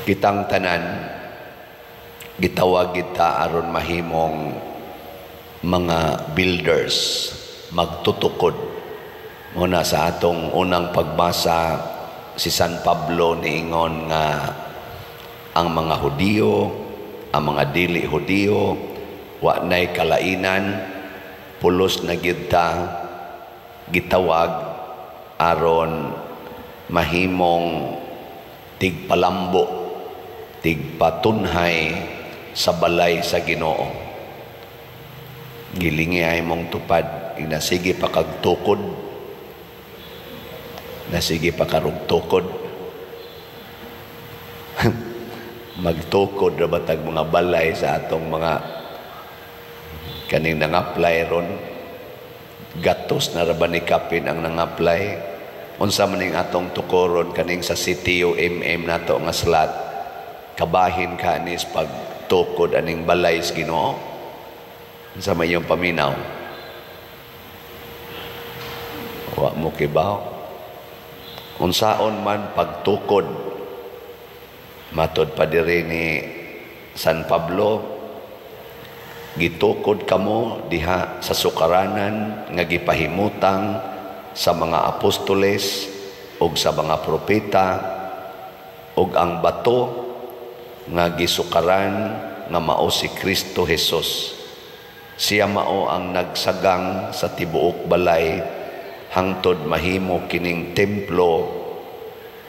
Kitang tanan gitawag kita aron mahimong mga builders, magtutukod. Muna sa atong unang pagbasa, si San Pablo niingon nga ang mga Hudiyo, ang mga dili Hudiyo, wa nay kalainan, pulos na gyud ta gitawag aron mahimong tigpalambo, tigpatunhay sa balay sa Ginoo. Gilingi ay mong tupad, inasige pa kag tukod, nasige pa karog tukod. Magtukod ra batag mga balay sa atong mga kaning nang-apply ron. Gatos na ra ba ni kapin ang nang-apply? Unsa man ning atong tukoron kaning sa CTO nato nga slot, kabahin ka anis pagtukod aning balay sa Ginoo. Unsa may iyong paminaw? Wa mo kibaw. Unsaon man pagtukod, matod pa diri ni San Pablo, gitukod kamo diha sa sukaranan nga gipahimutang sa mga apostoles ug sa mga propeta, ug ang bato nga gisukaran nga mao si Kristo Jesus. Siya mao ang nagsagang sa tibuok balay hangtod mahimo kining templo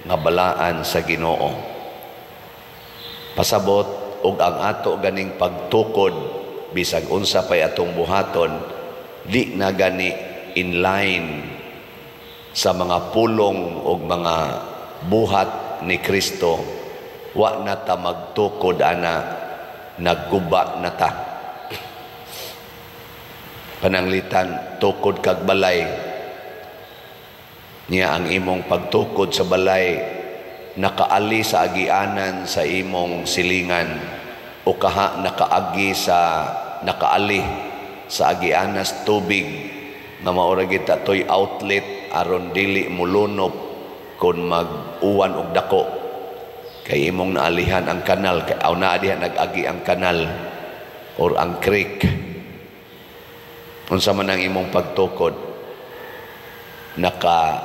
nga balaan sa Ginoo. Pasabot og ang ato ganing pagtukod bisag unsa pay atong buhaton, di na gani in line sa mga pulong o mga buhat ni Kristo. Wa na ta magtukod ana, nagguba na ta. Pananglitan, tukod kag balay niya ang imong pagtukod sa balay, nakaali sa agianan sa imong silingan, o kaha nakaagi sa nakaali sa agianas tubig nga maura kita toy outlet aron dili mulunop kon mag-uwan og dako, kay imong naalihan ang kanal, kay aw naa diha nag-agi ang kanal or ang creek. Unsa man ang imong pagtukod, naka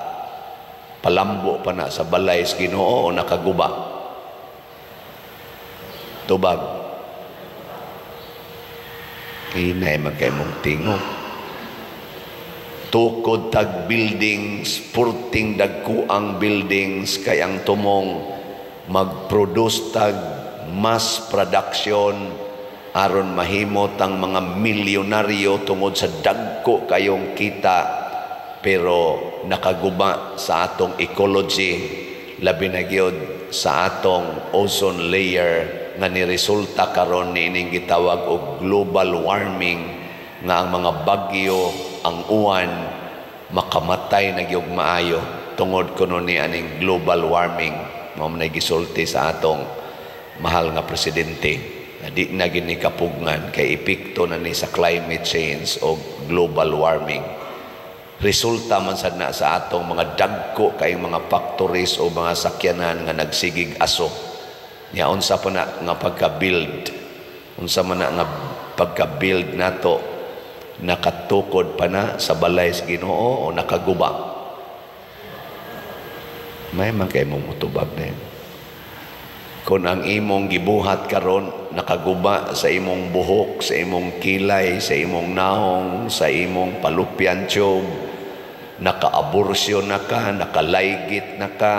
palambo pa na sa balay sa Ginoo o nakaguba? Tubag. Hinay man kay mong tingog. Tukod tag buildings, purting dagkuang buildings, kay ang tumong mag-produce tag mass production aron mahimot ang mga milyonaryo tungod sa dagko kayong kita, pero nakaguba sa atong ecology, labi na gyud sa atong ozone layer nga niresulta karon niining gitawag og global warming, nga ang mga bagyo, ang uwan makamatay na gyud maayo tungod kuno ni aning global warming. Mao man gisulti sa atong mahal nga presidente. Di na gini kapugngan kay epekto na ni sa climate change o global warming. Resulta man sad na sa atong mga dagko kay mga factories o mga sakyanan nga nagsigig aso. Nya unsa pa na nga pagka-build, unsa man na nga pagka-build nato, nakatukod pa na sa balay sa Ginoo o nakaguba? May man kay mong mutubag na yun. Kung ang imong gibuhat karon nakaguba sa imong buhok, sa imong kilay, sa imong naong, sa imong palupyan tube, naka-abortion na ka, nakalaygit na ka,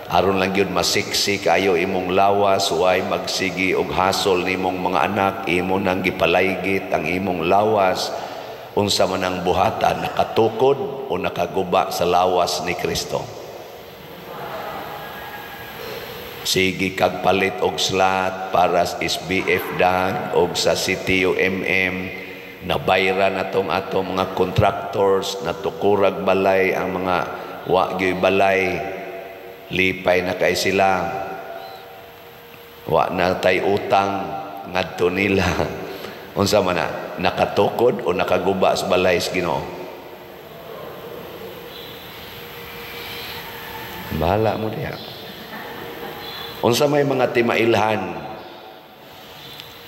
aron lang yun masiksi kayo imong lawas, way magsigi og hasol nimong mga anak, imo nang gipalaygit ang imong lawas. Unsa man ang buhatan, nakatukod o nakaguba sa lawas ni Kristo? Sige kag palit og slot para sa SBF dag og sa CTO nabayran natong atong mga contractors na tukurag balay ang mga wagyoy balay, lipay na kay sila, wa na tay utang ngadto nila. Unsa man na, nakatukod o nakaguba sa balay sa Ginoo? Bahala mo diha. Unsa may mga timailhan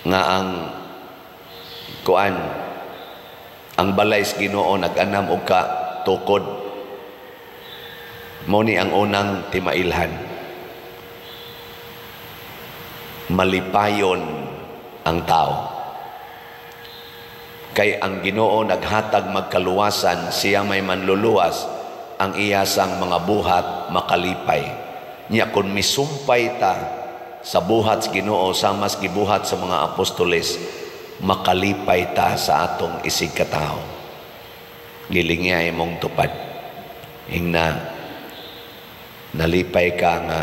nga ang kuan ang balay sa Ginoo nag-anam og ka tukod. Mao ni ang unang timailhan. Malipayon ang tao. Kay ang Ginoo naghatag magkaluwasan, siya may manluluwas, ang iyasang mga buhat makalipay. Nya kung misumpay ta sa buhat sa Ginoo samas gibuhat sa mga apostoles, makalipay ta sa atong isig katao. Gilingya imong tupad. Ingna nalipay ka nga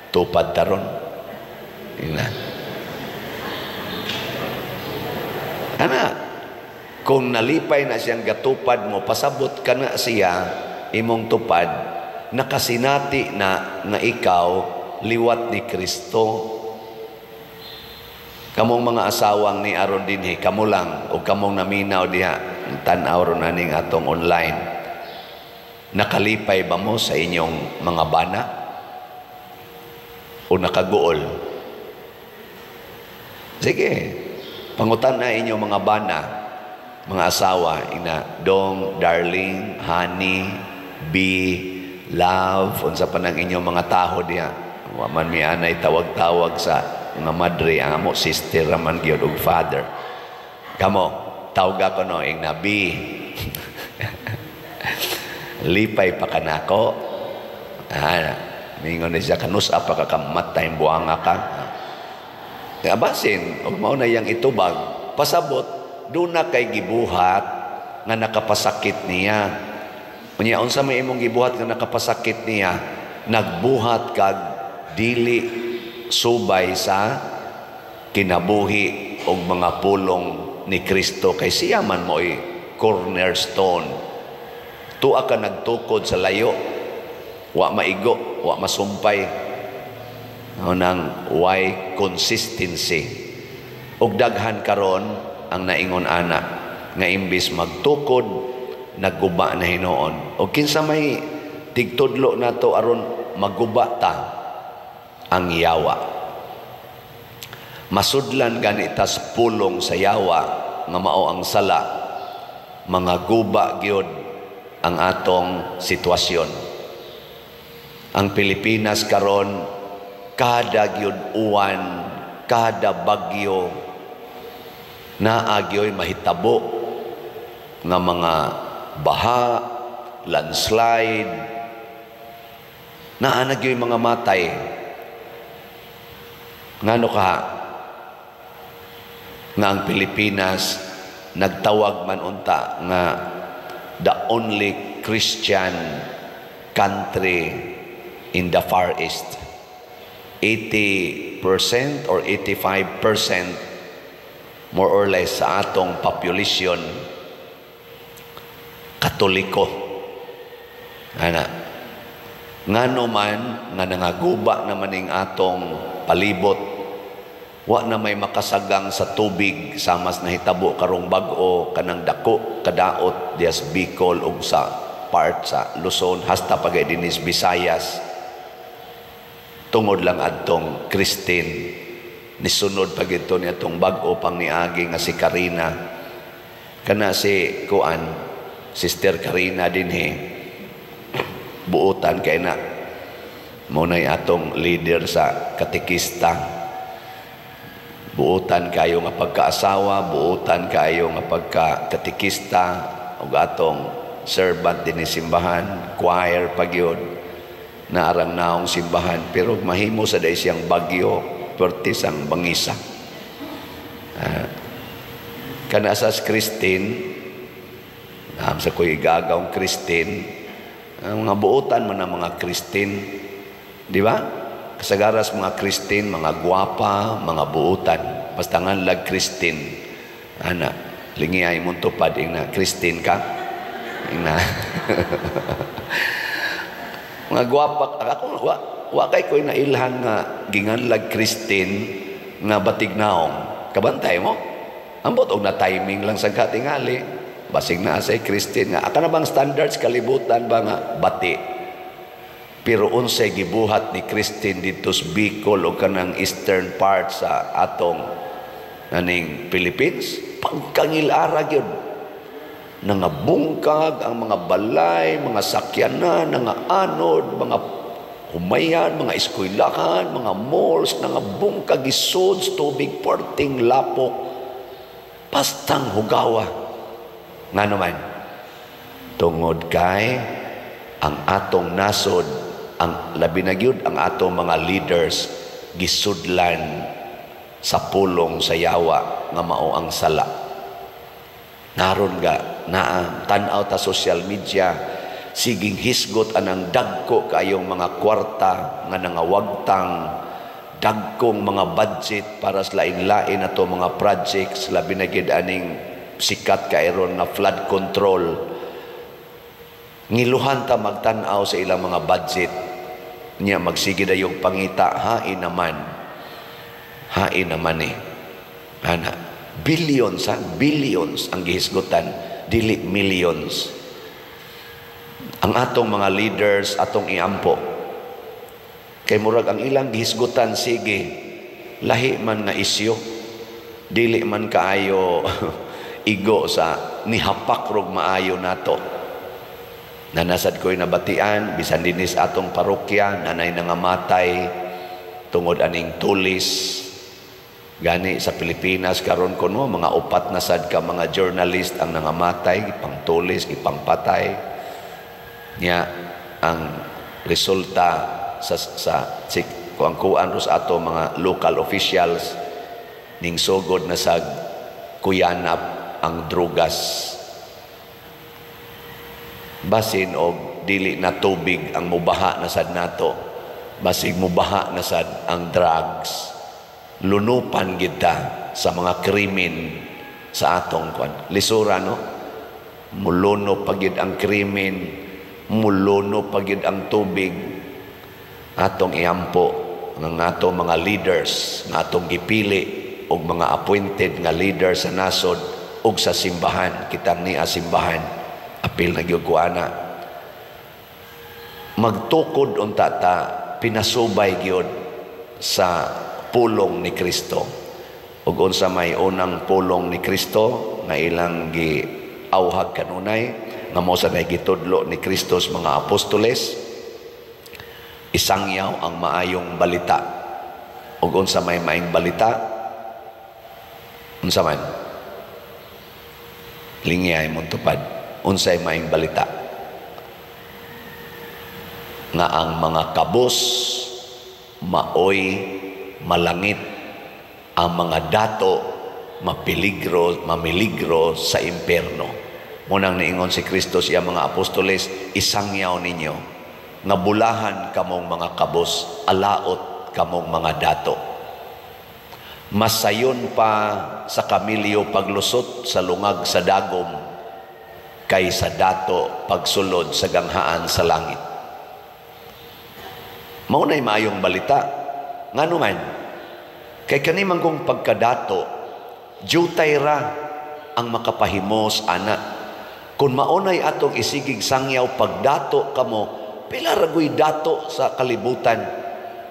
tupad taron. Ingna. Ana, kung nalipay na siyang gatupad mo, pasabot ka na siya, imong tupad, nakasinati na nga ikaw, liwat ni Kristo. Kamong mga asawang ni aron dinhi, kamo lang, o kamong naminaw diha, tan-aw ron aning atong online. Nakalipay ba mo sa inyong mga bana? O nakaguol? Sige, pangutan na inyong mga bana, mga asawa, ina, dong, darling, honey, be, love, unsa pa ng inyong mga taho diha. Waman mi anay tawag-tawag sa mga madre, ang amo sister raman gyud og father. Kamo, tawag ko no ing nabi. Lipay pa kanako. Mingon na siya kanus apa ka kamatay buanga ka. Abasin, og mao na yang itubag, pasabot do na kay gibuhat nga nakapasakit niya. Unya unsa may imong gibuhat nga nakapasakit niya, nagbuhat kag dili subay sa kinabuhi og mga pulong ni Kristo, kay siya man mo'y cornerstone. Tuwa ka nagtukod sa layo, wa maigo, wa masumpay. Nang why consistency. Og daghan karon ang naingon ana nga imbis magtukod nagguba na hinoon. O kinsa may tigtudlo nato aron magguba ta ang yawa. Masudlan ganitas pulong sa yawa nga mao ang sala, mga guba gyud ang atong sitwasyon. Ang Pilipinas karon kada gyud uwan, kada bagyo naagyoy mahitabo nga mga baha, landslide, naanagyoy mga matay. Ngano ka nga ang Pilipinas nagtawag man unta nga the only Christian country in the Far East. 80% or 85% more or less sa atong population Katoliko. Ana, ngano man nga nangaguba naman ning atong palibot, wa na may makasagang sa tubig samas nahitabo karong bag-o kanang dako kadaot dias Bicol ug sa part sa Luzon hasta pagay dinis Visayas. Tungod lang adtong Christine, nisunod pag ito niya itong bag-o pang niagi nga si Karina. Kana si Kuan, Sister Karina din buutan kay na muna'y atong leader sa katikista. Buutan kayo nga pagkaasawa, buutan kayo nga pagka-katikista, o atong servant din simbahan, choir pagyod. Naarang naong simbahan, pero mahimo sa day siyang bagyo, pertis ang bangisa. Kanasas Christine, sa kuy gagawng Christine, ang mga buutan man ng mga Christine, di ba? Kasagaras mga Christine, mga gwapa, mga buutan, basta nga lag Christine. Ana, lingiyay mong tupad, na Christine ka? Na. Mga gwapa, ako wa kay ko'y nailhan nga ginganlag Christine nga batignaong. Kabantay mo? Ambot og na timing lang sa katingali. Basig na say Christine nga. Aka na bang standards kalibutan ba nga bati? Pero unsay gibuhat ni Christine dito sa Bicol o kanang eastern part sa atong naning Philippines, pagkangilara gyud. Nangabungkag ang mga balay, mga sakyanan, mga anod, mga humayan, mga eskwelahan, mga malls, nangabungkag isod, tubig, porting, lapok, pastang hugawa. Nga naman, tungod kay ang atong nasod, ang labi na gyud ang atong mga leaders gisudlan sa pulong sa yawa nga mao ang sala. Naron ga naa tan-aw ta social media, siging hisgot anang dagko kayong mga kwarta nga nangawagtang, dagkong mga budget para sa lain-lain ato mga projects, labi na gyud aning sikat kairon na flood control. Ngiluhan ta magtan-aw sa ilang mga budget niya, magsige na yung pangita, hain naman ana, billions ang gihisgutan, dili millions. Ang atong mga leaders atong iampo kay murag ang ilang gihisgutan, sige lahi man nga isyo, dili man kaayo igo sa nihapak rog maayo nato. Nanasad ko'y nabatian, bisan dinis atong parokya, nanay nangamatay, tungod aning tulis. Gani sa Pilipinas, karon ko no, mga 4 na sad ka mga journalist ang nangamatay, ipang tulis, ipang patay. Nya, ang resulta sa kuang-kuan sa ato mga local officials, ning sugod na sa kuyanap ang drugas. Basin og dili na tubig ang mubaha na sad nato, basig mubaha na sad ang drugs. Lunupan kita sa mga krimen sa atong kwan lisura, no? Muluno pagid ang krimen, muluno pagid ang tubig. Atong iampo ng atong mga leaders nga atong gipili og mga appointed nga leaders sa nasod ug sa simbahan, kitang niya simbahan. Apil na gyud ko ana, magtukod unta ta pinasubay gyud sa pulong ni Kristo. Ug unsa may unang pulong ni Kristo nga ilang giawhag kanunay, nga mao sa gitudlo ni Kristo sa mga apostoles, isangyaw ang maayong balita. Ug unsa may maayong balita, unsa man lingyay mong tupad. Unsay maayong balita nga ang mga kabos maoy malangit, ang mga dato mamiligro sa impyerno. Munang niingon si Kristo siya mga apostoles, isangyaw ninyo nga bulahan kamong mga kabos, alaot kamong mga dato. Masayon pa sa kamilyo paglusot sa lungag sa dagom kaysa dato pagsulod sa ganghaan sa langit. Maunay maayong balita nga naman, kay kanimang kong pagkadato, jutay ra ang makapahimos ana. Kung maunay atong isigig sangyaw pagdato kamo, pila ragoy dato sa kalibutan,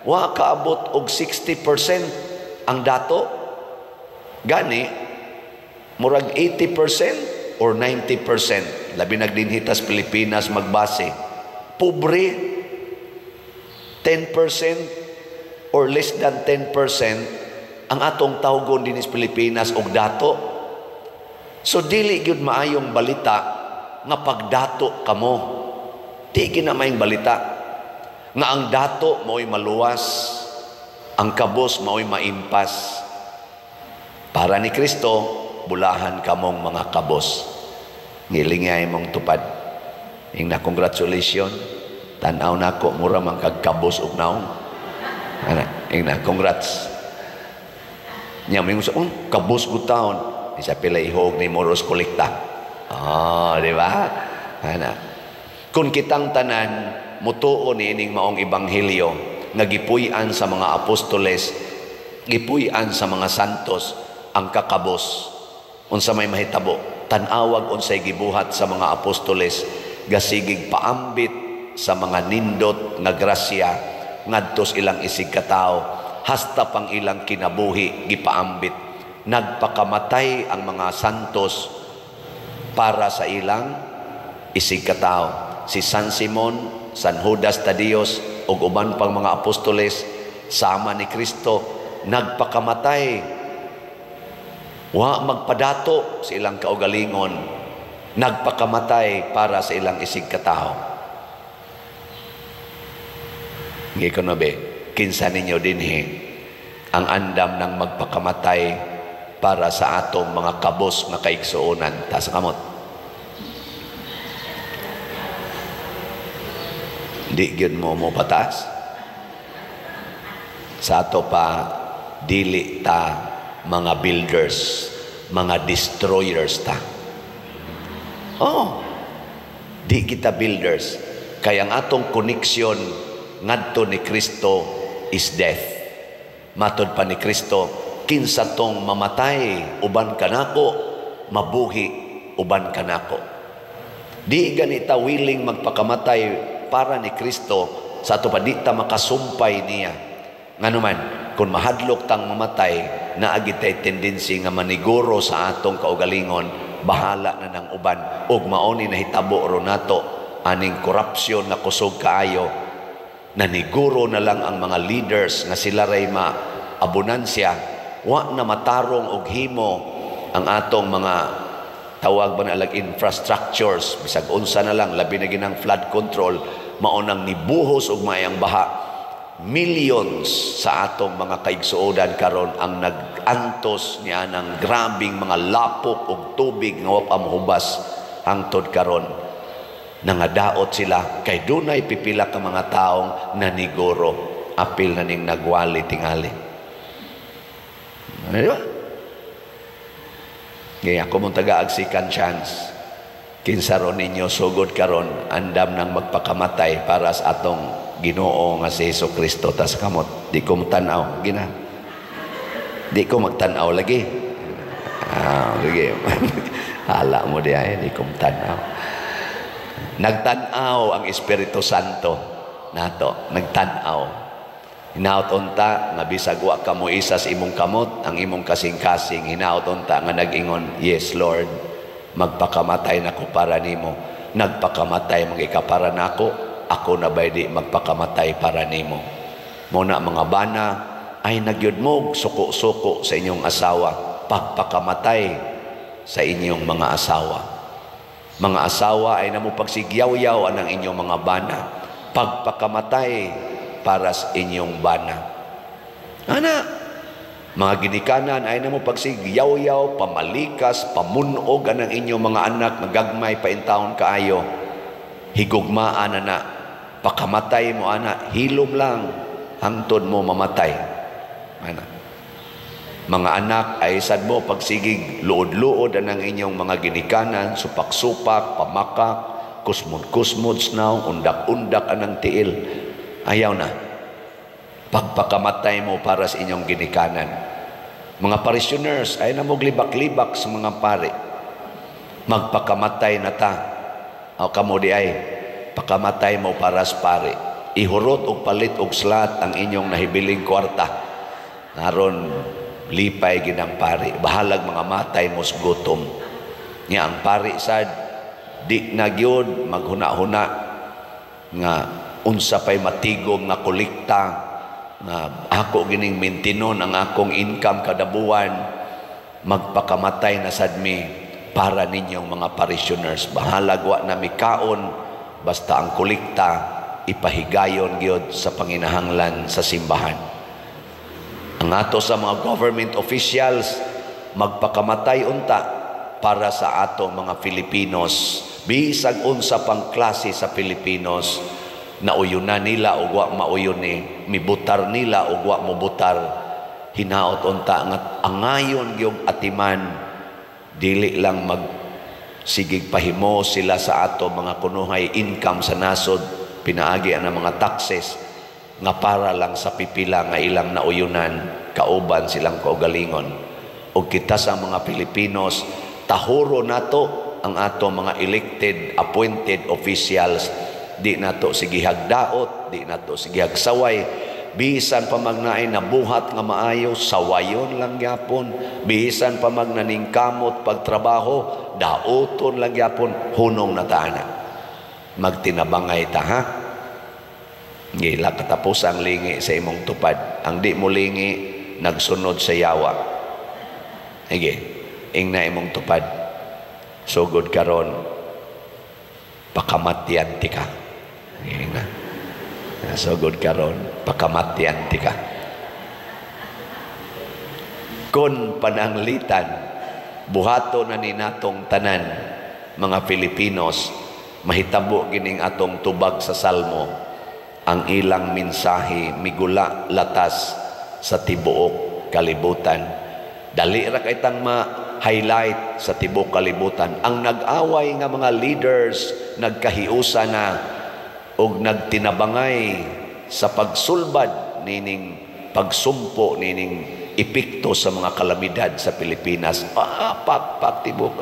wa kaabot og 60% ang dato. Gani murag 80% or 90%, labi nagdinhitas Pilipinas magbase, pobre 10% or less than 10% ang atong tawgon dinis Pilipinas og dato. So dili gyud maayong balita nga pagdato kamo, di ginamayong balita nga ang dato mao'y maluwas, ang kabos mao'y maimpas. Para ni Kristo, bulahan kamong mga kabos, ngilingay mong tupad. Ing na congratulations, tanaw na ko mura mang kagkabos ug naong ana, ing na congrats nya mo sa kabos ko taon isa pila ihog ni moros kolekta. Di ba ana, kung kitang tanan mutuo ni ining maong ebanghelyo nga gipuy-an sa mga apostoles, gipuy-an sa mga santos ang kakabos, unsa may mahitabo, tan-awag unsay gibuhat sa mga apostoles, gasigig paambit sa mga nindot nga grasya ngadtos ilang isig katao, hasta pang ilang kinabuhi gipaambit. Nagpakamatay ang mga santos para sa ilang isig katao. Si San Simon, San Judas Tadeos ug uban pang mga apostoles sama ni Kristo nagpakamatay, wa magpadato sa ilang kaugalingon, nagpakamatay para sa ilang isig katao. Ngi kono be, kinsa ninyo dinhi ang andam ng magpakamatay para sa atong mga kabos nga kaigsuonan. Ta sa kamot. Di gyud mo pataas. Sa ato pa, dili ta mga builders, mga destroyers ta. Oh, di kita builders. Kaya ang atong koneksyon ngadto ni Kristo is death. Matod pa ni Kristo, kinsa tong mamatay uban kanako, mabuhi uban kanako. Di ganita willing magpakamatay para ni Kristo sa ato pa di ta makasumpay niya. Nganuman, kung mahadlok tang mamatay, naagitay tendency nga maniguro sa atong kaugalingon, bahala na ng uban. Og mauni na hitabo ro nato, aning korupsyon na kusog kaayo, naniguro na lang ang mga leaders nga sila ray maabunansya, wa na matarong og himo ang atong mga tawag ba na alag infrastructures, bisag unsa na lang, labi na ginang flood control, maunang nibuhos og mayang baha. Millions sa atong mga kaigsuodan karon ang nag-antos niya ng grabing mga lapok og tubig nga wa pa mohubas hangtod karon. Nangadaot sila kay dunay pipila ka mga taong naniguro, apil na ning nagwali tingali. Ano ba? Kaya ako mong taga-ag second chance. Kinsa ron ninyo sugod karon andam nang magpakamatay para sa atong Ginoo nga si Jesucristo. Tas kamot, di ko magtanaw gina. Di ko magtanaw lagi. Lagi. Hala mo diay, di ko magtanaw. Nagtanaw ang Espiritu Santo nato, nagtanaw. Hinaut unta nga bisag wa ka mo isa sa imong kamot, ang imong kasing-kasing hinaut unta nga nag-ingon, yes Lord, magpakamatay nako para nimo. Nagpakamatay magika para nako, ako na bay di magpakamatay para nimo. Muna mga bana ay nagyud mo suko-suko sa inyong asawa, pagpakamatay sa inyong mga asawa. Mga asawa ay namo pagsigyaw-yaw anang inyong mga bana, pagpakamatay para sa inyong bana. Ana, mga ginikanan ay namo pagsigyaw-yaw, pamalikas, pamunog anang inyong mga anak, magagmay paintawon kaayo. Higugmaan na pakamatay mo ana, hilom lang hangtod mo mamatay. Ana. Mga anak ay sad mo pagsigig luod-luod anang inyong mga ginikanan, supak-supak, pamakak, kusmod-kusmod snaw, undak-undak anang tiil. Ayaw na. Pagpakamatay mo para sa inyong ginikanan. Mga parishioners ay namoglibak-libak sa mga pari. Magpakamatay na ta. O kamo di ay pakamatay mo para sa pari. Ihurot og palit og slat ang inyong nahibiling kwarta. Naron lipay ginang pari. Bahalag mga matay mo sa gutom. Nga ang pari sad di na gyud maghuna-huna nga unsa pay matigom nga kolekta nga ako gining maintinon ang akong income kada buwan. Magpakamatay na sad mi para ninyong mga parishioners. Bahalag wa na mikaon, basta ang kolekta ipahigayon gyud sa panginahanglan sa simbahan. Ang ato sa mga government officials magpakamatay unta para sa ato mga Filipinos. Bisag unsa pang klase sa Filipinos, nauyunan nila o wa mauyon ni, mibutar nila o wa mobutar. Hinaot unta nga angayon gyud atiman, dili lang magsigig pahimo sila sa ato mga kunuhay income sa nasod, pinaagi ang mga taxes nga para lang sa pipila nga ilang nauyunan, kauban silang kaugalingon. O kita sa mga Pilipinos, tahuro nato ang ato mga elected, appointed officials di nato sige hagdaot, di nato sige hagsaway. Bisan pa magnaay na buhat nga maayo, sawayon lang gyapon. Bisan pa magnaningkamot pagtrabaho, daoton lang gyapon, hunong na taana. Magtinabangay ta, ha? Gila katapos ang lingi sa imong tupad. Ang di mo lingi, nagsunod sa yawa. Sige, ingna imong tupad. Sugod karon, pakamatyan ti ka. Ingna. Sugod karon, pakamatyan ti ka. Kun pananglitan, buhato na ni natong tanan, mga Filipinos, mahitabo gining atong tubag sa Salmo, ang ilang mensahe migula latas sa tibuok kalibutan. Dali ra kay tang ma-highlight sa tibuok kalibutan. Ang nag-away nga mga leaders nagkahiusa na og nagtinabangay sa pagsulbad nining pagsumpo nining epekto sa mga kalamidad sa Pilipinas. Tibok.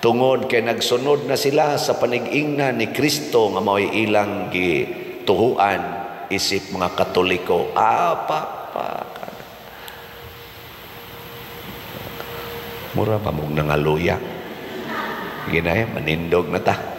Tungod kay nagsunod na sila sa panig-ingna ni Kristo nga mao'y ilang gituhuan isip mga Katoliko. Mura pa mong nangaluya. Ginaya, manindog na ta.